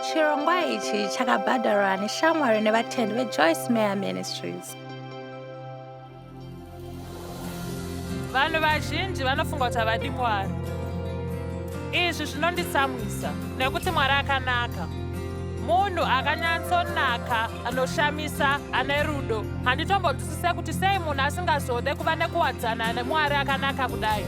Chirongwa ichi chakabhadharwa neshamwari nevatendi veJoyce Meyer Ministries. Vanhu vazhinji vanofunga kuti havadi Mwari. Izvi zvinonditsamwisa nekuti Mwari akanaka. Munhu akanyatsonaka, anoshamisa, ane rudo. Handitombonzwisise kuti sei munhu asingazode kuva nekuwadzana neMwari akanaka kudai.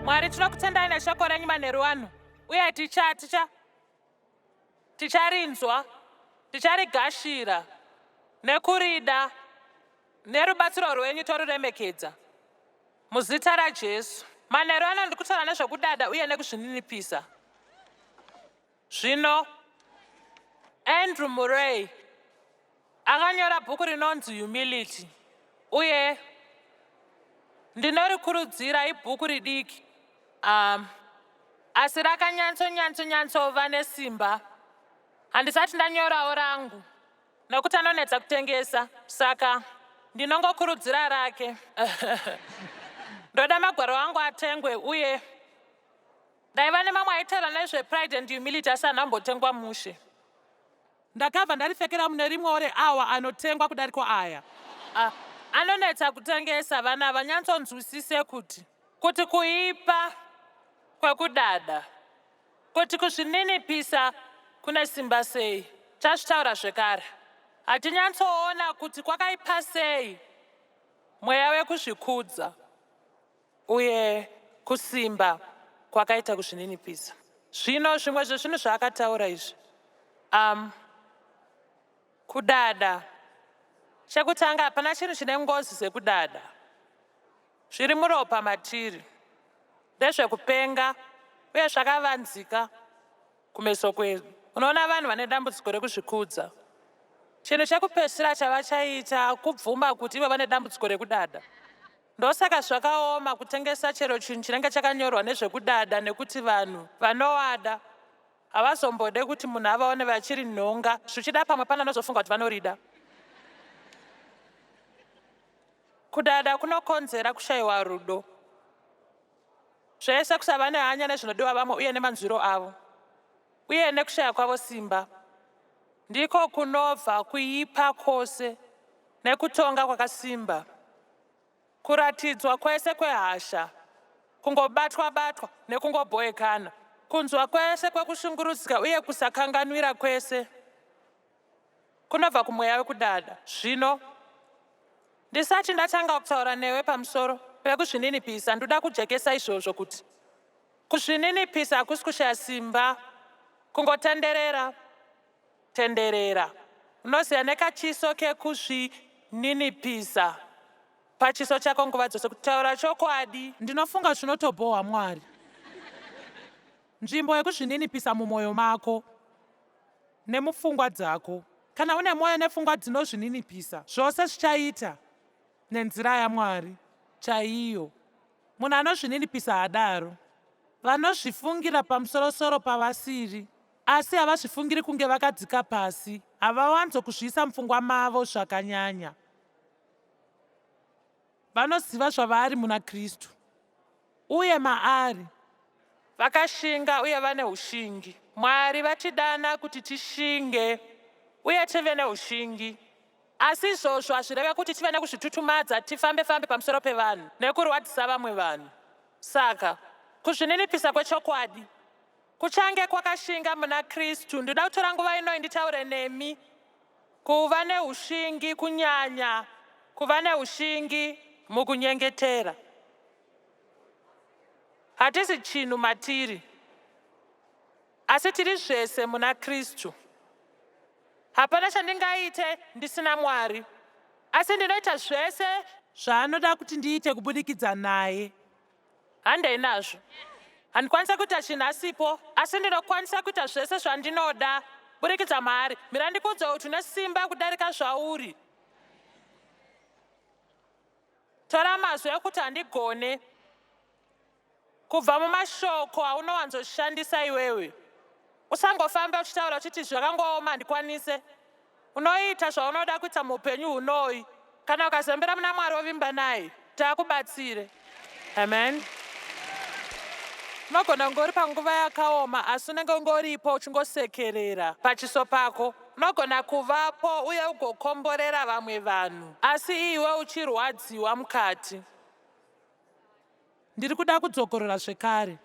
Mwari, tinokutendai neshoko renyu manheru ano, uye ticharinzwa, ticharigashira, nekurida, nerubatsiro rwenyu toruremekedza. Muzita raJesu. Manheru ano ndikutaura nezvokudada uye nekuzvininipisa. Zvino, Andrew Murray akanyora bhuku rinonzi Humility, uye ndinorikurudzira ibhuku ridiki. Asi rakanyatsova nesimba. Handisati ndanyorawo rangu, nokuti anonetsa kutengesa, saka ndinongokurudzira rake. Ndoda magwaro angu atengwe, uye ndaiva nemamwe aitaura nezvePride and Humility asi anambotengwa mushe. Ndakabva ndaripfekera mune rimwewo reawa anotengwa kudariko aya. Anonetsa kutengesa. Vanhu havanyatsonzwisise kuti kuipa kwekudada, kuti kuzvininipisa kune simba sei. Tazvitaura zvekare. Hatinyatsoona kuti kwakaipa sei mweya wekuzvikudza uye kusimba kwakaita kuzvininipisa. Zvino zvimwe zvezvinhu zvaakataura izvi. Kudada. Chekutanga, hapana chinhu chine ngozi sekudada. Zviri muropa matiri. Ndezvekupenga uye zvakavanzika kumeso kwedu. Unoona vanhu vane dambudziko rekuzvikudza. Chinhu chekupedzisira chavachaita kubvuma kuti ivo vane dambudziko rekudada. Ndosaka zvakaoma kutengesa chero chinhu chinenge chakanyorwa nezvekudada, nekuti vanhu vanovada havazombode kuti munhu avaone vachiri nhonga, zvichida pamwe pana anozofunga kuti vanorida. Kudada kunokonzera kushayiwa rudo. Zvese kusava nehanya nezvinodiwa vamwe uye nemanzwiro avo, uye nekushaya kwavo simba. Ndiko kunobva kuipa kwose nekutonga kwakasimba. Kuratidzwa kwese kwehasha, kungobatwa nekungobhowekana, kunzwa kwese kwekushungurudzika uye kusakanganwira kwese kunobva kumweya wekudada. Zvino, ndisati ndatanga kutaura newe pamusoro pekuzvininipisa, ndoda kujekesa izvozvo kuti kuzvininipisa hakusi kushaya simba, kungotenderera. Unoziva nekachiso kekuzvininipisa pachiso chako nguva dzose, kutaura chokwadi. Ndinofunga zvinotobhohwa Mwari. Nzvimbo yekuzvininipisa mumwoyo mako nemupfungwa dzako. Kana une mwoyo nepfungwa dzinozvininipisa, zvose zvichaita nenzira yaMwari chaiyo. Munhu anozvininipisa hadaro. Vanozvifungira pamusorosoro pavasiri, asi havazvifungiri kunge vakadzika pasi. Havawanzo kuzviisa mupfungwa mavo zvakanyanya. Vanoziva zvavari muna Kristu, uye maari vakashinga uye vane ushingi. Mwari vatidana kuti tishinge uye tive neushingi. Asi izvozvo hazvireve kuti tive nekuzvitutumadza tifambe pamusoro pevanhu nekurwadzisa vamwe vanhu. Saka kuzvininipisa kwechokwadi kuchange kwakashinga muna Kristu. Ndoda kutora nguva ino nditaure nemi kuva neushingi, kunyanya kuva neushingi mukunyengetera. Hatisi chinhu matiri, asi tiri zvese muna Kristu. Hapana chandingaite ndisina Mwari, asi ndinoita zvese zvaanoda kuti ndiite kubudikidza naye. Handei nazvo. Handikwanisa kuita chinhu asipo, asi ndinokwanisa kuita zvese zvandinoda kubudikidza maari. Mira ndikudze kuti une simba kudarika zvauri. Tora mazwi ekuti handigone kubva mumashoko aunowanzoshandisa iwewe. Usangofamba uchitaura uchiti zvakangooma handikwanise. unoita zvaunoda kuita muupenyu hunoyi. Kana ukazembera muna Mwari wovimba naye, taakubatsire. Amen. Unogona kunge uri panguva yakaoma asi unenge ungoripo uchingosekerera pachiso pako. Unogona kuvapo uye ugokomborera vamwe vanhu asi iwe uchirwadziwa mukati. Ndiri kuda kudzokorora zvekare.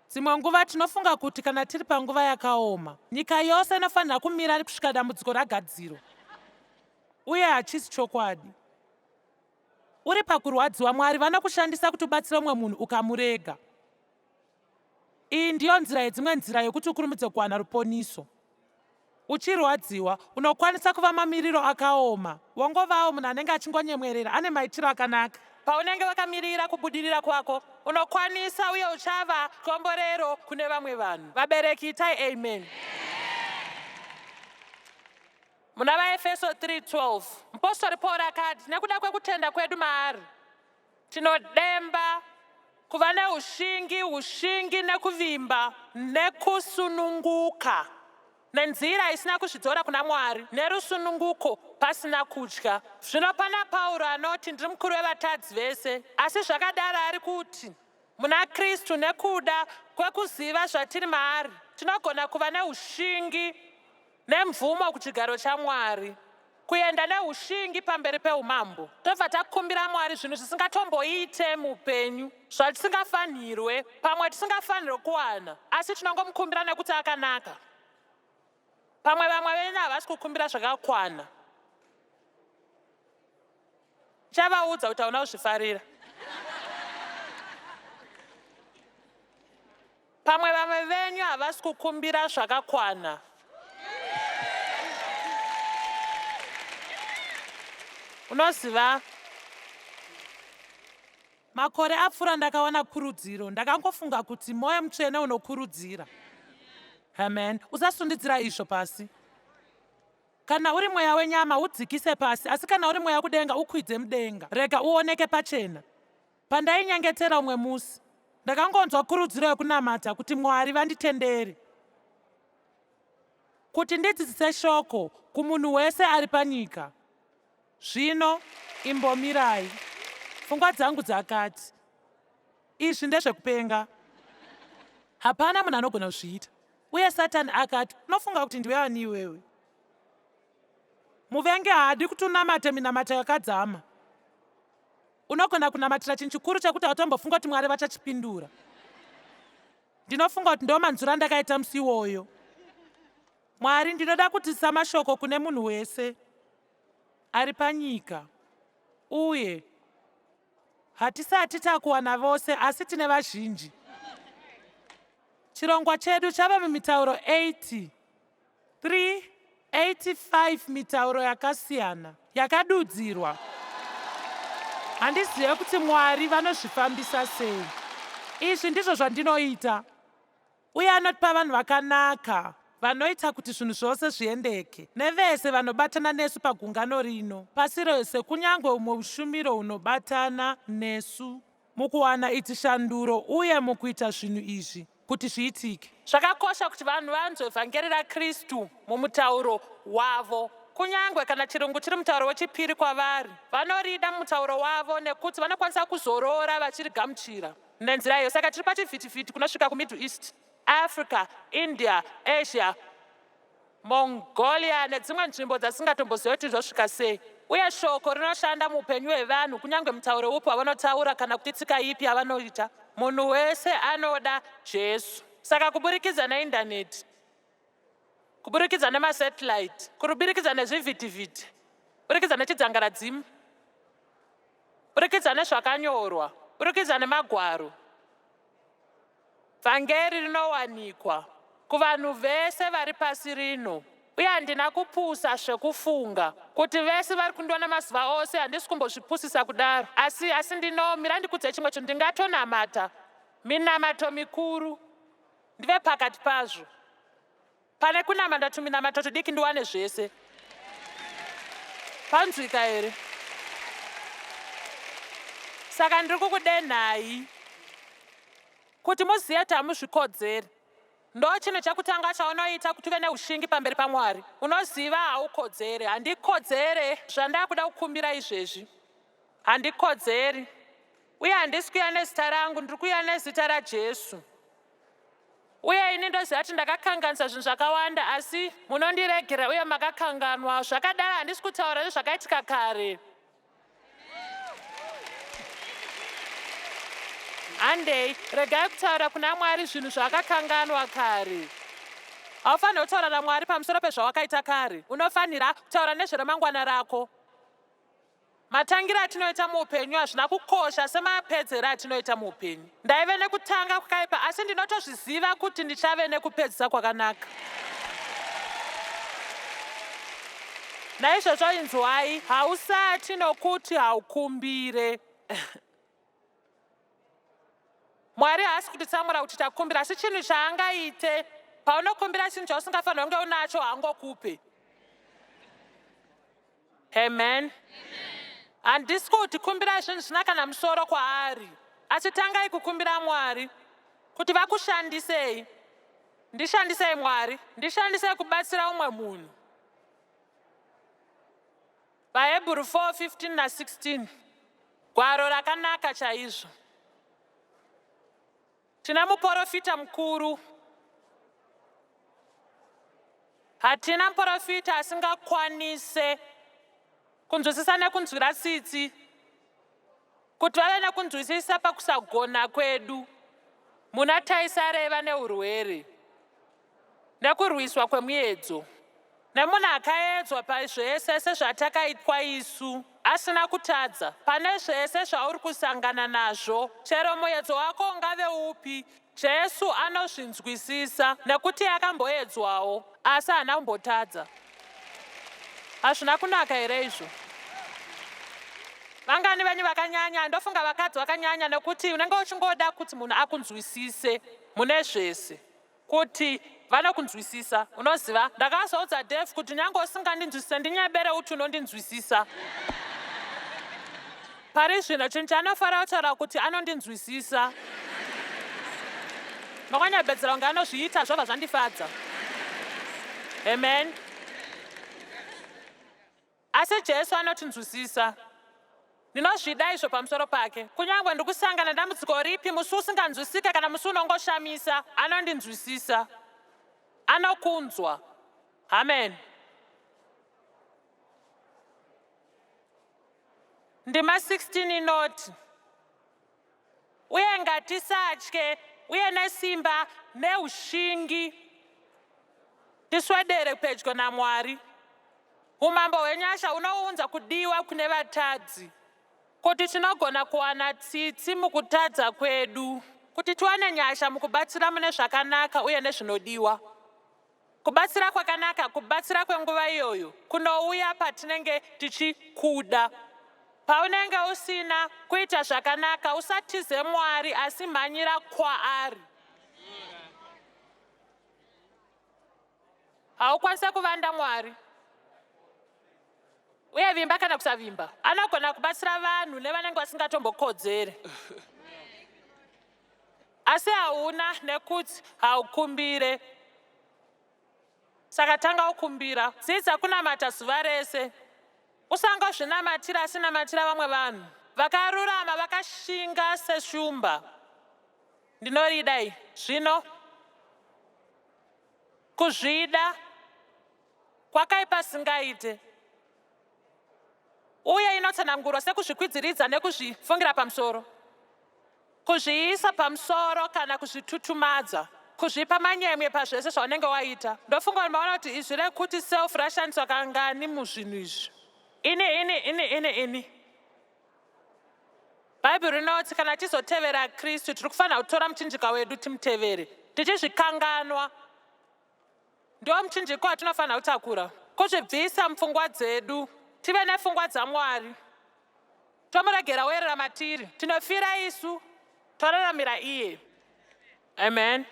Dzimwe nguva tinofunga kuti kana tiri panguva yakaoma, nyika yose inofanira kumira kusvika dambudziko ragadzirwa. Uye hachisi chokwadi. Uri pakurwadziwa, Mwari vanokushandisa kuti ubatsire umwe munhu ukamurega. Iyi ndiyo nzira yedzimwe nzira yokuti ukurumidze kuwana ruponiso. Uchirwadziwa, unokwanisa kuva mamiriro akaoma. Wongovawo munhu anenge achingonyemwerera, ane maitiro akanaka. Paunenge wakamirira kubudirira kwako, unokwanisa uye uchava komborero kune vamwe vanhu. Vabereki itai amen. Muna vaEfeso 3:12, mupostori Pauro akati, nekuda kwekutenda kwedu maari, tinodemba kuva neushingi nekuvimba nekusununguka nenzira isina kuzvidzora kuna Mwari nerusununguko pasina kutya. Zvino pana Pauro anoti ndiri mukuru wevatadzi vese, asi zvakadaro ari kuti muna Kristu nekuda kwekuziva zvatiri maari tinogona kuva neushingi nemvumo kuchigaro chaMwari, kuenda neushingi pamberi peumambo. Tobva takumbira Mwari zvinhu zvisingatomboite muupenyu, zvatisingafanirwe, pamwe tisingafanirwe kuwana, asi tinongomukumbira nekuti akanaka. Pamwe vamwe venyu havasi kukumbira zvakakwana. Chavaudza kuti hauna kuzvifarira. Pamwe vamwe venyu havasi kukumbira zvakakwana. Unoziva, makore apfuura ndakawana kurudziro, ndakangofunga kuti Mweya Mutsvene unokurudzira. Amen. Usasundidzira izvo pasi. Kana uri mweya wenyama udzikise pasi, asi kana uri mweya kudenga ukwidze mudenga. Rega uoneke pachena. Pandainyengetera umwe musi, ndakangonzwa kurudziro yokunamata kuti Mwari vanditendere kuti ndidzidzise shoko kumunhu wese ari panyika. Zvino imbomirai. Pfungwa dzangu dzakati, izvi ndezvekupenga. Hapana munhu anogona kuzviita. Uye Satani akati, unofunga kuti ndiwe ani iwewe? Muvenge haadi kuti unamate minamato yakadzama. Unogona kunamatira chinhu chikuru chekuti hautombofunga kuti Mwari vachachipindura. Ndinofunga kuti ndo manzura ndakaita musi iwoyo. Mwari, ndinoda kudzidzisa mashoko kune munhu wese ari panyika, uye hatisati takuwana vose asi tine vazhinji. Chirongwa chedu chava mumitauro 385 mitauro yakasiyana yakadudzirwa. Handizive kuti Mwari vanozvifambisa sei. Izvi ndizvo zvandinoita, uye anotipa vanhu vakanaka vanoita kuti zvinhu zvose zviendeke, nevese vanobatana nesu pagungano rino, pasi rose, kunyange umwe ushumiro unobatana nesu mukuwana idzi shanduro uye mukuita zvinhu izvi kuti zviitike. Zvakakosha kuti vanhu vanzwe vhangeri raKristu mumutauro wavo, kunyange kana chirungu chiri mutauro wechipiri kwavari. Vanorida mutauro wavo nekuti vanokwanisa kuzorora vachirigamuchira nenzira iyo. Saka tiri pachivhitivhiti kunosvika kuMiddle East, Africa, India, Asia, Mongolia nedzimwe nzvimbo dzasingatombozivi kuti zvosvika sei. Uye shoko rinoshanda muupenyu hwevanhu kunyange mutauro upi wavanotaura kana kuti tsika ipi yavanoita. Munhu wese anoda Jesu. Saka kuburikidza neindaneti, kuburikidza nemasatellite, kuburikidza nezvivhitivhiti, kuburikidza nechidzangaradzimu, kuburikidza nezvakanyorwa, kuburikidza nemagwaro, vhangeri rinowanikwa kuvanhu vese vari pasi rino. Uye handina kupusa zvekufunga kuti vese vari kundiona mazuva ose. Handisi kumbozvipusisa kudaro, asi ndinomira ndikudze chimwe chinhu. Ndingatonamata minamato mikuru, ndive pakati pazvo. Pane kunamata tuminamato tudiki ndiwane zvese. Panzwika here? Saka ndiri kukudenhai kuti muzive kuti hamuzvikodzeri. ndo chinhu chekutanga chaunoita kuti uve neushingi pamberi paMwari. Unoziva haukodzeri. Handikodzere zvandava kuda kukumbira izvezvi. Handikodzeri. Uye handisi kuuya nezita rangu, ndiri kuuya nezita raJesu. Uye ini ndoziva kuti ndakakanganisa zvinhu zvakawanda, asi munondiregera uye makakanganwa. Zvakadaro handisi kutaura nezvakaitika kare. Handei, regai kutaura kuna Mwari zvinhu zvakakanganwa kare. Haufaniri kutaura naMwari pamusoro pezvawakaita kare. Unofanira kutaura nezveramangwana rako. Matangiro atinoita muupenyu hazvina kukosha semapedzero atinoita muupenyu. Ndaive nekutanga kwakaipa, asi ndinotozviziva kuti ndichave nekupedzisa kwakanaka. Naizvozvo inzwai, hausati nokuti haukumbire. Mwari haasi kutitsamura kuti takumbira, asi chinhu chaangaite paunokumbira chinhu chausingafanira kunge unacho haangokupe. Amen. Handisi kuti kumbira zvinhu zvisina kana musoro kwaari, asi tangai kukumbira Mwari kuti vakushandisei. Ndishandisei Mwari, ndishandisei kubatsira umwe munhu. VaHebheru 4:15 na16. Gwaro rakanaka chaizvo. Tina muprofita mukuru. Hatina muprofita asingakwanise kunzwisisa nekunzwira tsitsi, kuti vave nekunzwisisa pakusagona kwedu muna taisareva neurwere, nekurwiswa kwemuedzo, nemunhu akaedzwa pazvese sezvatakaitwa isu, asina kutadza pane zvese zvauri kusangana nazvo. Chero muedzo wako ungave upi, Jesu anozvinzwisisa nekuti akamboedzwawo, asi haana kumbotadza. Hazvina kunaka here izvo? Vangani venyu vakanyanya, ndofunga vakadzi vakanyanya, nekuti unenge uchingoda kuti munhu akunzwisise mune zvese, kuti vanokunzwisisa. Unoziva, ndakazoudza Dave kuti nyange usingandinzwisise ndinyebere kuti unondinzwisisa. Pari zvino chinhu chanofanira kutaura kuti anondinzwisisa. Makanyabedzera kunge anozviita zvobva zvandifadza. Amen. Asi Jesu anotinzwisisa. Ndinozvida izvo pamusoro pake. Kunyange ndikusangana nedambudziko ripi, musi usinganzwisike kana musi unongoshamisa, anondinzwisisa. Anokunzwa. Amen. Ndima 16 inoti, uye ngatisatye, uye nesimba neushingi tiswedere pedyo naMwari. Umambo hwenyasha hunounza kudiwa kune vatadzi, kuti tinogona kuwana tsitsi mukutadza kwedu, kuti tiwane nyasha mukubatsira mune zvakanaka uye nezvinodiwa. Kubatsira kwakanaka, kubatsira kwenguva iyoyo, kunouya patinenge tichikuda. Paunenge usina kuita zvakanaka, usatize Mwari asi mhanyira kwaari. Haukwanise kuvanda Mwari. Uye vimba kana kusavimba, anogona kubatsira vanhu nevanenge vasingatombokodzeri. Asi hauna nekuti haukumbire. Saka tanga ukumbira. Dzidza kunamata zuva rese. Usangozvinamatira asi namatira vamwe vanhu. Vakarurama vakashinga seshumba. Ndinoridai. Zvino kuzvida kwakaipa singaite. Uye inotsanangurwa sekuzvikwidziridza nekuzvifungira pamusoro. Kuzviisa pamusoro kana kuzvitutumadza. Kuzvipa manyemwe pazvese zvaunenge waita. Ndofunga maona kuti izvi rekuti self rashandiswa kangani muzvinhu izvi. Ini. Bhaibheri rinoti kana tizotevera Kristu tiri kufanira kutora muchinjika wedu timutevere. Tichizvikanganwa. Ndiwo muchinjiko watinofanira kutakura. Kuzvibvisa mupfungwa dzedu. Tive nepfungwa dzaMwari. Tomuregera werera matiri. Tinofira isu. Toraramira iye. Amen.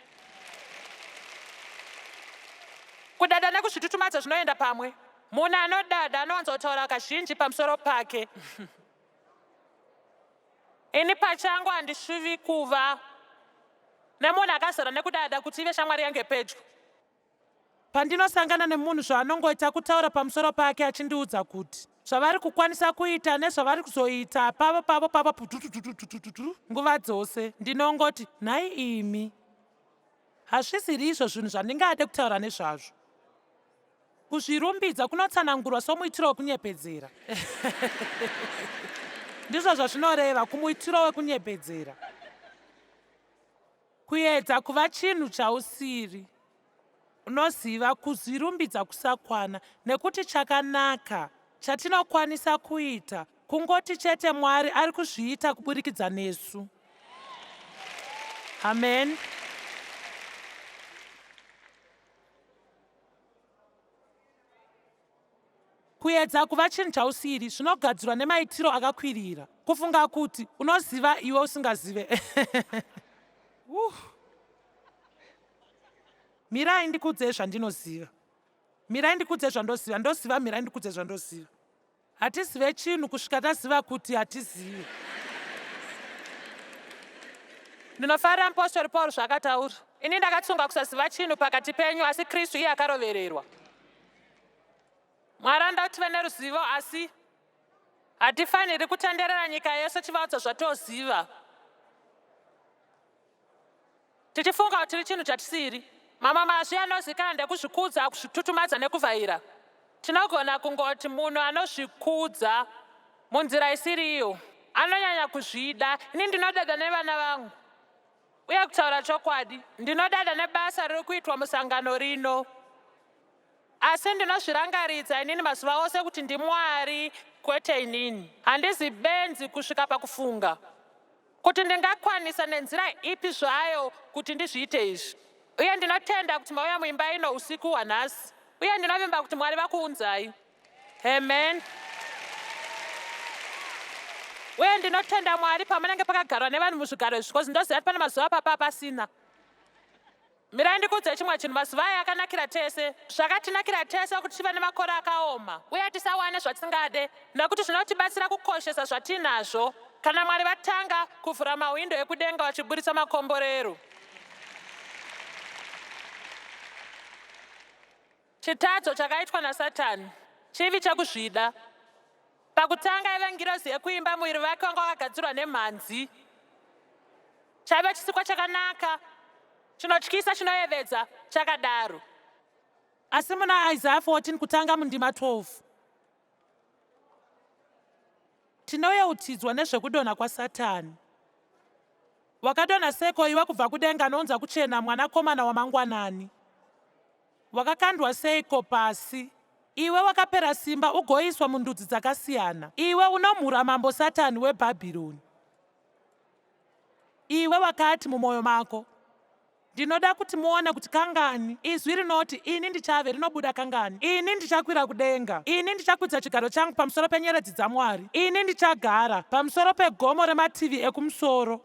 Kudada nekuzvitutumadza zvinoenda pamwe. Munhu anodada anowanzotaura kazhinji pamusoro pake. Ini pachangu handishuvi kuva nemunhu akazara nekudada kuti ive shamwari yangu pedyo. Pandinosangana nemunhu zvaanongoita kutaura pamusoro pake achindiudza kuti zvavari kukwanisa kuita nezvavari kuzoita pavo pututututututu nguva dzose, ndinongoti nhai imi, hazvisiri izvo zvinhu zvandingade kutaura nezvazvo. Kuzvirumbidza kunotsanangurwa somuitiro wekunyepedzera. Ndizvo zvazvinoreva, kumuitiro wekunyepedzera. Kuedza kuva chinhu chausiri. Unoziva kuzvirumbidza kusakwana, nekuti chakanaka chatinokwanisa kuita kungoti chete Mwari ari kuzviita kuburikidza nesu. Amen. Kuedza kuva chinhu chausiri zvinogadzirwa nemaitiro akakwirira. Kufunga kuti unoziva iwe usingazive. Mirai ndikudze zvandinoziva. Mirai ndikudze zvandoziva. Ndoziva, mirai ndikudze zvandoziva. Hatizive chinhu kusvika taziva kuti hatizivi. Ndinofarira mupostori Pauro zvaakataura. Ini ndakatsunga kusaziva chinhu pakati penyu, asi Kristu iye akarovererwa. Mwari anoda kuti tive neruzivo, asi hatifaniri kutenderera nyika yose tichivaudza zvatoziva, tichifunga kuti tiri chinhu chatisiri. Mamwe mazvi anozivikanwa ndekuzvikudza, kuzvitutumadza nekuvhaira. Tinogona kungoti munhu anozvikudza munzira isiri iyo anonyanya kuzvida. Ini ndinodada nevana vangu, uye kutaura chokwadi, ndinodada nebasa riri kuitwa musangano rino. Asi ndinozvirangaridza inini mazuva ose kuti ndiMwari, kwete inini. Handizi benzi kusvika pakufunga kuti ndingakwanisa nenzira ipi zvayo kuti ndizviite izvi. Uye ndinotenda kuti mauya muimba ino usiku hwanhasi, uye ndinovimba kuti Mwari vakuunzai. Amen. Uye ndinotenda Mwari pamunenge pakagarwa nevanhu muzvigaro zvikosi, ndoziva kuti pane mazuva papa pasina. Mirai ndikudze chimwe chinhu, mazuva aya akanakira tese. Zvakatinakira tese kuti tive nemakore akaoma uye tisawane zvatisingade, nekuti zvinotibatsira kukoshesa zvatinazvo kana Mwari vatanga kuvhura mawindo ekudenga vachiburitsa makomborero. Chitadzo chakaitwa naSatani chivi chekuzvida. Pakutanga ive ngirozi yekuimba, muviri wake wanga wakagadzirwa nemhanzi. Chaiva chisikwa chakanaka, chinotyisa, chinoyevedza, chakadaro. Asi muna Isaiah 14 kutanga mundima 12 tinoyeutidzwa nezvekudonha kwaSatani. Wakadonha seko iwe kubva kudenga, anonza kuchena, mwanakomana wamangwanani? Wakakandwa seiko pasi? Iwe wakapera simba ugoiswa mundudzi dzakasiyana. Iwe unomhura mambo Satani weBhabhironi. Iwe wakati mumwoyo mako, ndinoda kuti muone kuti kangani izwi rinoti ini ndichave rinobuda kangani. Ini ndichakwira kudenga. Ini ndichakwidza chigaro changu pamusoro penyeredzi dzaMwari. Ini ndichagara pamusoro pegomo remativi ekumusoro.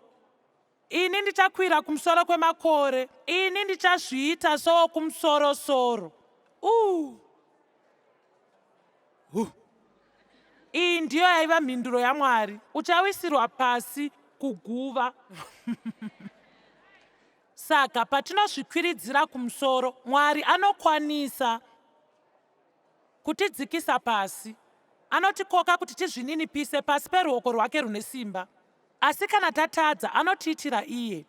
Ini ndichakwira kumusoro kwemakore. Ini ndichazviita sowokumusoro-soro. Iyi ndiyo yaiva mhinduro yaMwari. Uchawisirwa pasi kuguva. Saka patinozvikwiridzira kumusoro, Mwari anokwanisa kutidzikisa pasi. Anotikoka kuti tizvininipise pasi peruoko rwake rune simba. Asi kana tatadza, anotiitira iye.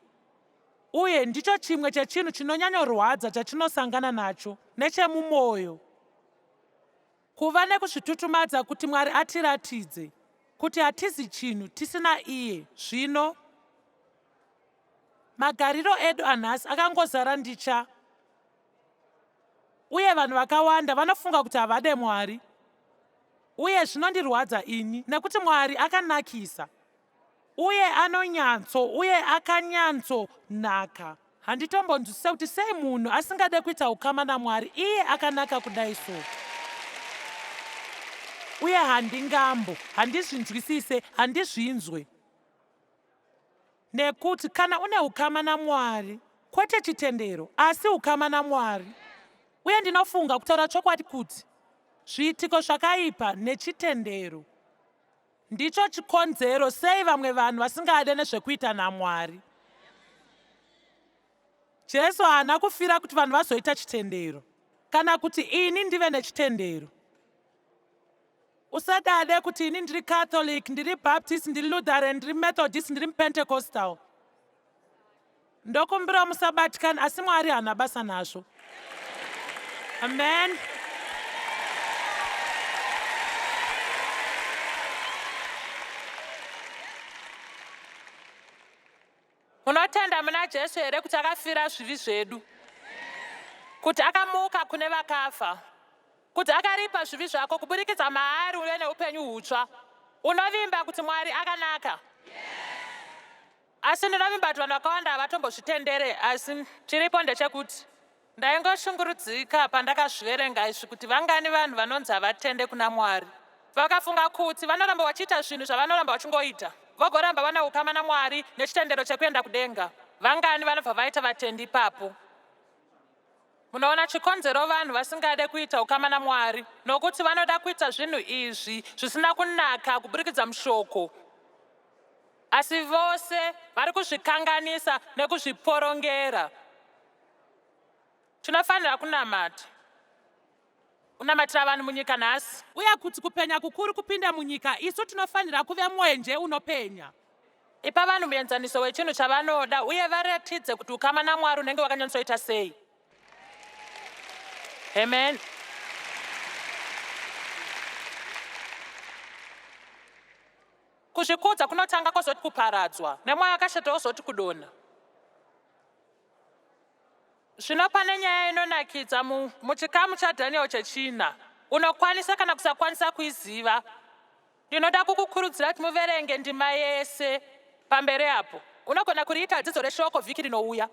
Uye ndicho chimwe chechinhu chinonyanyorwadza chatinosangana nacho nechemumwoyo. Kuva nekuzvitutumadza kuti Mwari atiratidze kuti hatizi chinhu tisina iye. Zvino magariro edu anhasi akangozara ndicha, uye vanhu vakawanda vanofunga kuti havade Mwari. Uye zvinondirwadza ini, nekuti Mwari akanakisa uye anonyatso uye akanyatsonaka. Handitombonzwisise kuti sei munhu asingade kuita ukama naMwari, iye akanaka kudai so. Uye handizvinzwisise, handizvinzwe. Nekuti kana une ukama naMwari, kwete chitendero, asi ukama naMwari. Uye ndinofunga kutaura chokwadi kuti zviitiko zvakaipa nechitendero ndicho chikonzero sei vamwe vanhu vasingade nezvekuita naMwari. Jesu haana kufira kuti vanhu vazoita chitendero kana kuti ini ndive nechitendero. Usadade kuti ini ndiri Catholic, ndiri Baptist, ndiri Lutheran, ndiri Methodist, ndiri Pentecostal. Ndokumbira musabatikana, asi Mwari haana basa nazvo. Amen. Munotenda muna Jesu here kuti akafira zvivi zvedu, kuti akamuka kune vakafa, kuti akaripa zvivi zvako kuburikidza maari uve neupenyu hutsva. Unovimba kuti Mwari akanaka? Asi ndinovimba kuti vanhu vakawanda havatombozvitendere. Asi chiripo ndechekuti ndaingoshungurudzika pandakazviverenga izvi kuti vangani vanhu vanonzi havatende kuna Mwari. Vakafunga kuti vanoramba vachiita zvinhu zvavanoramba vachingoita, vagoramba vana ukama naMwari nechitendero chekuenda kudenga. Vangani vanobva vaita vatendi ipapo? Munoona chikonzero vanhu vasingade kuita ukama naMwari nokuti vanoda kuita zvinhu izvi zvisina kunaka kuburikidza mushoko. Asi vose vari kuzvikanganisa nekuzviporongera. Tinofanira kunamatira vanhu munyika nhasi. Uye kuti kupenya kukuru kupinda munyika, isu tinofanira kuve mwenje unopenya. Ipa vanhu muenzaniso wechinhu chavanoda uye varatidze kuti ukama naMwari unenge wakanyatsoita sei. Amen. Kuzvikudza kunotanga kwozoti kuparadzwa, nemwoyo wakashata wozoti kudonha. Zvino pane nyaya inonakidza muchikamu chaDhanieri chechina. Unokwanisa kana kusakwanisa kuiziva. Ndinoda kukukurudzira kuti muverenge ndima yese pamberi apo. Unogona kuriita dzidzo reshoko vhiki rinouya.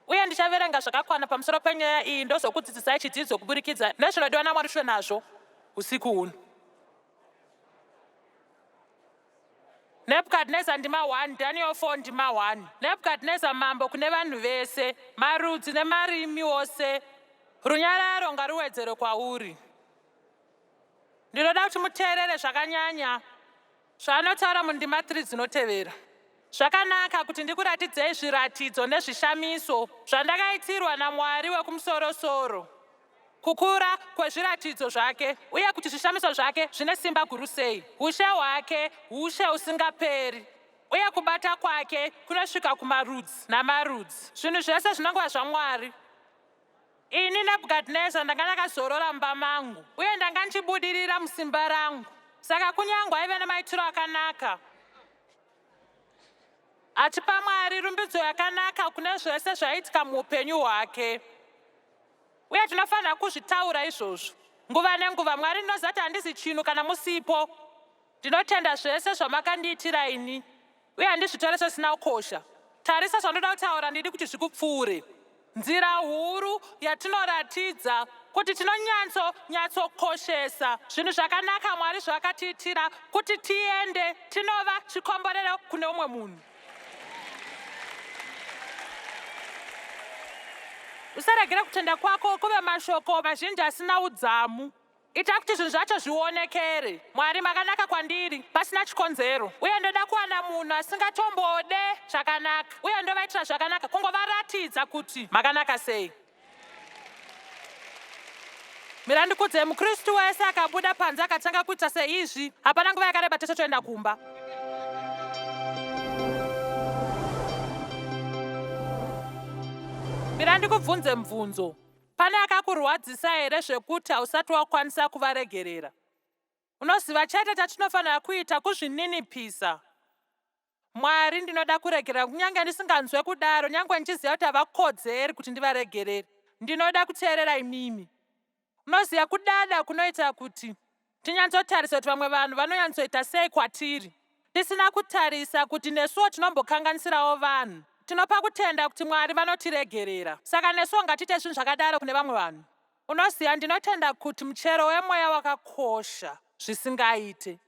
Uye ndichaverenga zvakakwana pamusoro penyaya iyi ndozokudzidzisai chidzidzo kuburikidza nezvinodiwa naMwari shure nazvo usiku huno. Nebukadneza ndima 1, Daniel 4 ndima 1. Nebukadneza mambo kune vanhu vese, marudzi nemarimi wose, runyararo ngaruwedzere kwauri. Ndinoda kuti muteerere zvakanyanya zvaanotaura mundima 3 dzinotevera. Zvakanaka kuti ndikuratidzei zviratidzo nezvishamiso zvandakaitirwa naMwari wekumusoro-soro, kukura kwezviratidzo zvake uye kuti zvishamiso zvake zvine simba guru sei. Ushe hwake ushe usingaperi uye kubata kwake kunosvika kumarudzi namarudzi. Zvinhu zvese zvinongova zvaMwari. Ini Nebukadneza ndanga ndakazorora mumba mangu uye ndanga ndichibudirira musimba rangu. Saka kunyange aive nemaitiro akanaka, achipa Mwari rumbidzo yakanaka kune zvese zvaiitika muupenyu hwake. Uye tinofanira kuzvitaura izvozvo nguva nenguva. Mwari ndinozati handisi chinhu kana musipo. Ndinotenda zvese zvamakandiitira ini uye handizvitore sezvisina kukosha. Tarisa zvandoda kutaura ndidi kuti zvikupfuure. Nzira huru yatinoratidza kuti tinonyatsokoshesa zvinhu zvakanaka Mwari zvakatiitira kuti tiende tinova chikomborero kune umwe munhu. Usaregere kutenda kwako kuve mashoko mazhinji asina udzamu. Ita kuti zvinhu zvacho zvionekere. Mwari makanaka kwandiri pasina chikonzero. Uye ndoda kuwana munhu asingatombode zvakanaka uye ndovaitira zvakanaka kungovaratidza kuti makanaka sei. Mirandikudze muKristu wese akabuda panze akatanga kuita seizvi, hapana nguva yakareba tese toenda kumba. Mirandikubvunze mubvunzo. Pane akakurwadzisa here zvekuti hausati wakwanisa kuvaregerera? Unoziva chete chatinofanira kuita kuzvininipisa. Mwari ndinoda kuregerera kunyange ndisinganzwe kudaro, nyange ndichiziva kuti havakodzeri kuti ndivaregerere. Ndinoda kuteerera imimi. Unoziva kudada kunoita kuti tinyatsotarisa kuti vamwe vanhu vanonyatsoita sei kwatiri, tisina kutarisa kuti nesuwo tinombokanganisirawo vanhu. Tinopa kutenda kuti Mwari vanotiregerera. Saka nesuwo ngatiite zvinhu zvakadaro kune vamwe vanhu. Unoziva ndinotenda kuti muchero wemweya wakakosha zvisingaite.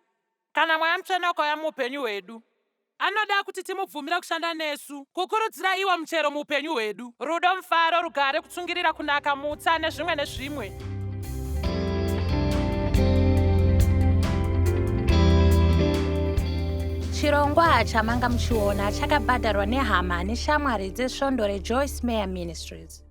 Kana Mweya Mutsvene ukauya muupenyu hwedu, anoda kuti timubvumire kushanda nesu, kukurudzira iwo muchero muupenyu hwedu. Rudo, mufaro, rugare, kutsungirira, kunaka, mutsa nezvimwe nezvimwe. chirongwa chamanga muchiona chakabhadharwa nehama neshamwari dzesvondo reJoyce Meyer Ministries.